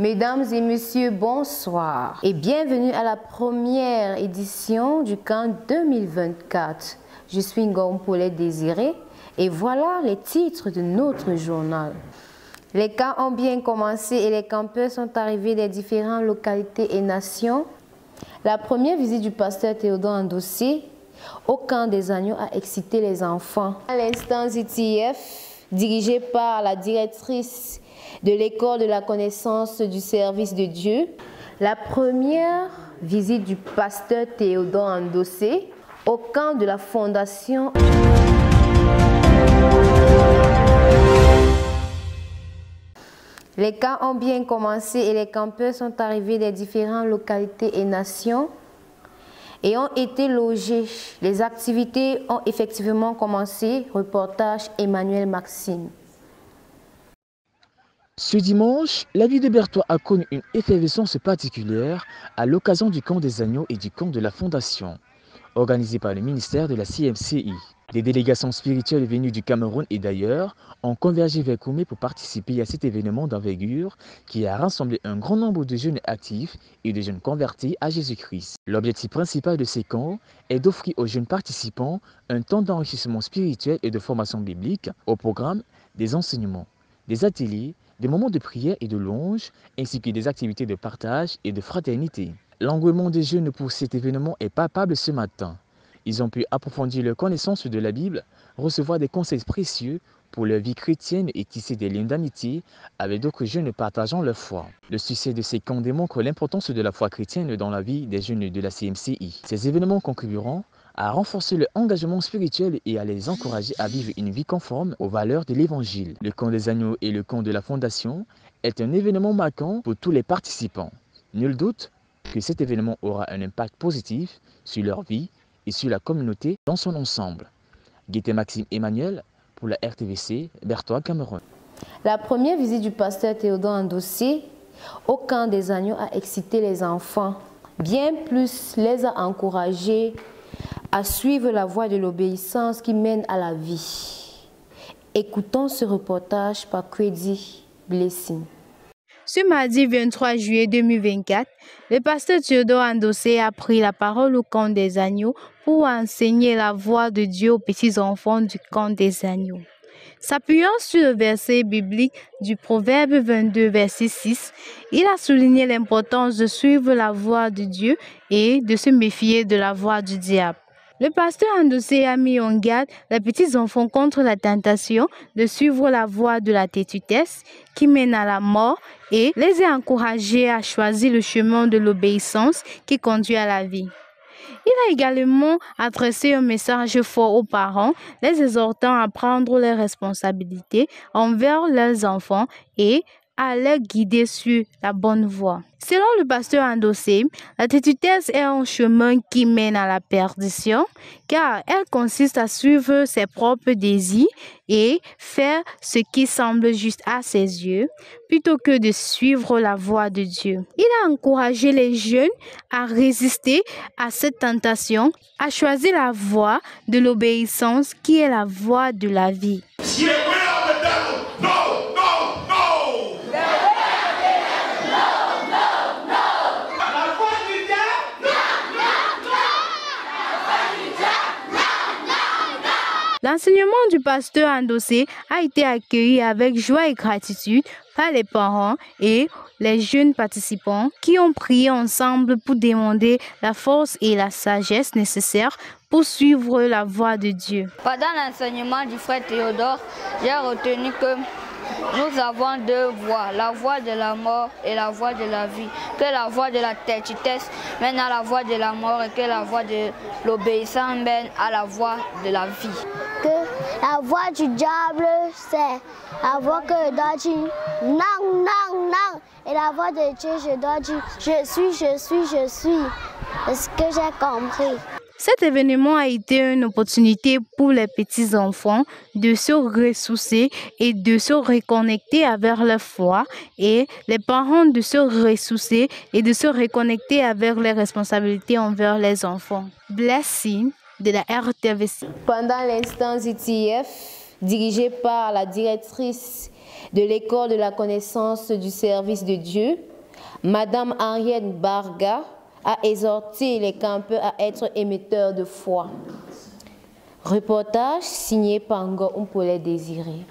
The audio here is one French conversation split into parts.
Mesdames et messieurs, bonsoir et bienvenue à la première édition du camp 2024. Je suis Ngom Paulet Désiré et voilà les titres de notre journal. Les camps ont bien commencé et les campeurs sont arrivés des différentes localités et nations. La première visite du pasteur Théodore Andossé au camp des agneaux a excité les enfants. À l'instant ZTF, dirigé par la directrice de l'école de la connaissance du service de Dieu, la première visite du pasteur Théodore Andossé au camp de la fondation. Les camps ont bien commencé et les campeurs sont arrivés des différentes localités et nations et ont été logés. Les activités ont effectivement commencé. Reportage Emmanuel Maxime. Ce dimanche, la ville de Berthois a connu une effervescence particulière à l'occasion du camp des agneaux et du camp de la fondation, organisé par le ministère de la CMCI. Des délégations spirituelles venues du Cameroun et d'ailleurs ont convergé vers Koumé pour participer à cet événement d'envergure qui a rassemblé un grand nombre de jeunes actifs et de jeunes convertis à Jésus-Christ. L'objectif principal de ces camps est d'offrir aux jeunes participants un temps d'enrichissement spirituel et de formation biblique au programme des enseignements, des ateliers, des moments de prière et de louange, ainsi que des activités de partage et de fraternité. L'engouement des jeunes pour cet événement est palpable ce matin. Ils ont pu approfondir leur connaissance de la Bible, recevoir des conseils précieux pour leur vie chrétienne et tisser des liens d'amitié avec d'autres jeunes partageant leur foi. Le succès de ces camps démontre l'importance de la foi chrétienne dans la vie des jeunes de la CMCI. Ces événements contribueront à renforcer leur engagement spirituel et à les encourager à vivre une vie conforme aux valeurs de l'Évangile. Le camp des agneaux et le camp de la fondation est un événement marquant pour tous les participants. Nul doute que cet événement aura un impact positif sur leur vie et sur la communauté dans son ensemble. Guité Maxime Emmanuel pour la RTVC, Berthois, Cameroun. La première visite du pasteur Théodore Andossé au camp des agneaux a excité les enfants, bien plus les a encouragés à suivre la voie de l'obéissance qui mène à la vie. Écoutons ce reportage par Kwedi Blessing. Ce mardi 23 juillet 2024, le pasteur Théodore Andossé a pris la parole au camp des agneaux pour enseigner la voix de Dieu aux petits-enfants du camp des agneaux. S'appuyant sur le verset biblique du Proverbe 22, verset 6, il a souligné l'importance de suivre la voix de Dieu et de se méfier de la voix du diable. Le pasteur Andossé a mis en garde les petits-enfants contre la tentation de suivre la voie de la têtudesse qui mène à la mort et les a encouragés à choisir le chemin de l'obéissance qui conduit à la vie. Il a également adressé un message fort aux parents, les exhortant à prendre leurs responsabilités envers leurs enfants et à les guider sur la bonne voie. Selon le pasteur Andossé, la têtudesse est un chemin qui mène à la perdition car elle consiste à suivre ses propres désirs et faire ce qui semble juste à ses yeux plutôt que de suivre la voie de Dieu. Il a encouragé les jeunes à résister à cette tentation, à choisir la voie de l'obéissance qui est la voie de la vie. L'enseignement du pasteur Andossé a été accueilli avec joie et gratitude par les parents et les jeunes participants qui ont prié ensemble pour demander la force et la sagesse nécessaires pour suivre la voie de Dieu. Pendant l'enseignement du frère Théodore, j'ai retenu que nous avons deux voies, la voie de la mort et la voie de la vie. Que la voie de la têtudesse mène à la voie de la mort et que la voie de l'obéissance mène à la voie de la vie. Que la voie du diable, c'est la voie que je dois dire non, non, non. Et la voie de Dieu, je dois dire je suis, je suis, je suis. C'est ce que j'ai compris. Cet événement a été une opportunité pour les petits-enfants de se ressourcer et de se reconnecter avec leur foi et les parents de se ressourcer et de se reconnecter avec les responsabilités envers les enfants. Blessing de la RTVC. Pendant l'instant ZTF, dirigé par la directrice de l'école de la connaissance du service de Dieu, Madame Henriette Barga a exhorté les campeurs à être émetteurs de foi. Reportage signé par Ngo Désiré.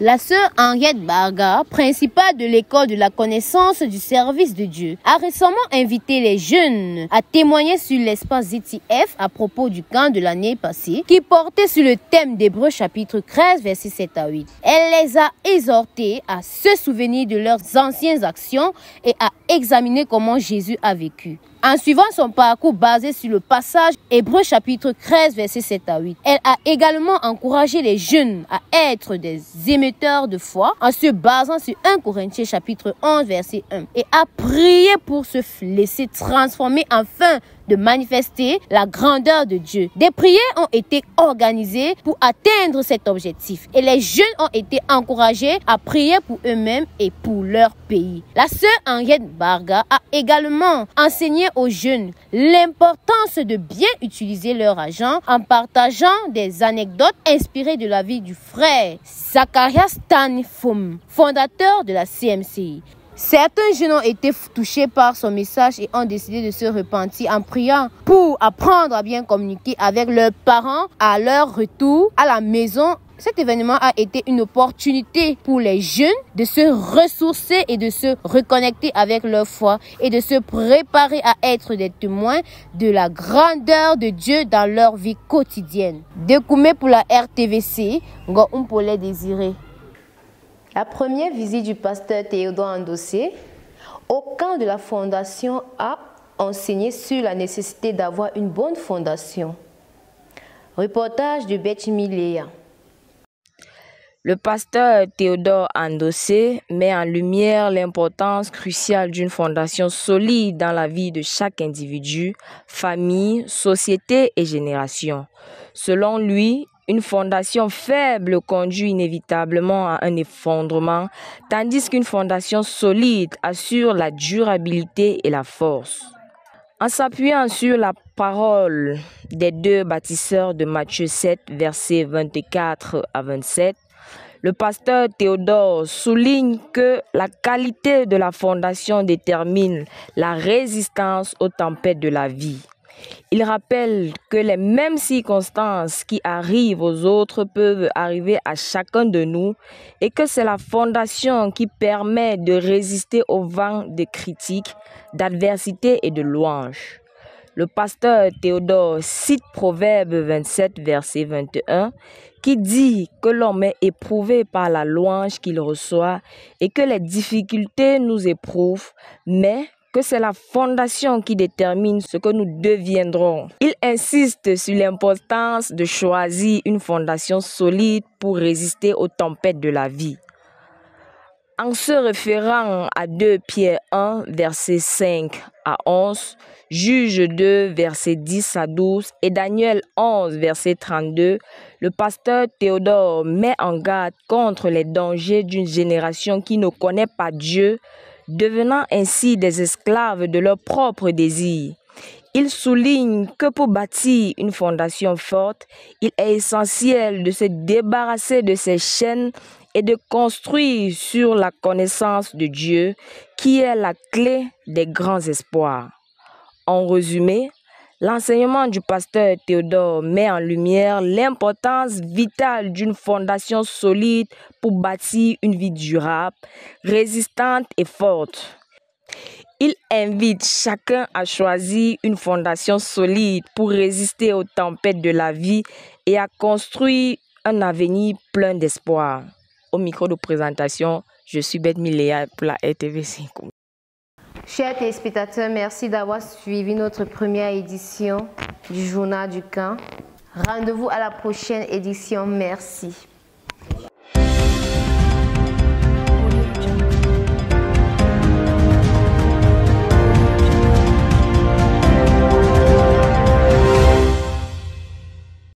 La sœur Henriette Barga, principale de l'école de la connaissance du service de Dieu, a récemment invité les jeunes à témoigner sur l'espace ZTF à propos du camp de l'année passée qui portait sur le thème d'Hébreux chapitre 13 versets 7 à 8. Elle les a exhortés à se souvenir de leurs anciennes actions et à examiner comment Jésus a vécu. En suivant son parcours basé sur le passage Hébreux chapitre 13 versets 7 à 8, elle a également encouragé les jeunes à être des émetteurs de foi en se basant sur 1 Corinthiens chapitre 11 verset 1 et a prié pour se laisser transformer afin de manifester la grandeur de Dieu. Des prières ont été organisées pour atteindre cet objectif et les jeunes ont été encouragés à prier pour eux-mêmes et pour leur pays. La sœur Henriette Barga a également enseigné aux jeunes l'importance de bien utiliser leur argent en partageant des anecdotes inspirées de la vie du frère Zacharias Tanifum, fondateur de la CMCI. Certains jeunes ont été touchés par son message et ont décidé de se repentir en priant pour apprendre à bien communiquer avec leurs parents à leur retour à la maison. Cet événement a été une opportunité pour les jeunes de se ressourcer et de se reconnecter avec leur foi et de se préparer à être des témoins de la grandeur de Dieu dans leur vie quotidienne. Découmé pour la RTVC, Ngo Désiré. La première visite du pasteur Théodore Andossé au camp de la fondation a enseigné sur la nécessité d'avoir une bonne fondation. Reportage de Betty Léa. Le pasteur Théodore Andossé met en lumière l'importance cruciale d'une fondation solide dans la vie de chaque individu, famille, société et génération. Selon lui, une fondation faible conduit inévitablement à un effondrement, tandis qu'une fondation solide assure la durabilité et la force. En s'appuyant sur la parole des deux bâtisseurs de Matthieu 7, versets 24 à 27, le pasteur Théodore souligne que la qualité de la fondation détermine la résistance aux tempêtes de la vie. Il rappelle que les mêmes circonstances qui arrivent aux autres peuvent arriver à chacun de nous et que c'est la fondation qui permet de résister au vent de critiques, d'adversité et de louanges. Le pasteur Théodore cite Proverbe 27, verset 21, qui dit que l'homme est éprouvé par la louange qu'il reçoit et que les difficultés nous éprouvent, mais que c'est la fondation qui détermine ce que nous deviendrons. Il insiste sur l'importance de choisir une fondation solide pour résister aux tempêtes de la vie. En se référant à 2 Pierre 1, versets 5 à 11, Juge 2, versets 10 à 12 et Daniel 11, verset 32, le pasteur Théodore met en garde contre les dangers d'une génération qui ne connaît pas Dieu, devenant ainsi des esclaves de leurs propres désirs. Il souligne que pour bâtir une fondation forte, il est essentiel de se débarrasser de ces chaînes et de construire sur la connaissance de Dieu, qui est la clé des grands espoirs. En résumé, l'enseignement du pasteur Théodore met en lumière l'importance vitale d'une fondation solide pour bâtir une vie durable, résistante et forte. Il invite chacun à choisir une fondation solide pour résister aux tempêtes de la vie et à construire un avenir plein d'espoir. Au micro de présentation, je suis Betty Léa pour la RTV5. Chers téléspectateurs, merci d'avoir suivi notre première édition du Journal du Camp. Rendez-vous à la prochaine édition. Merci.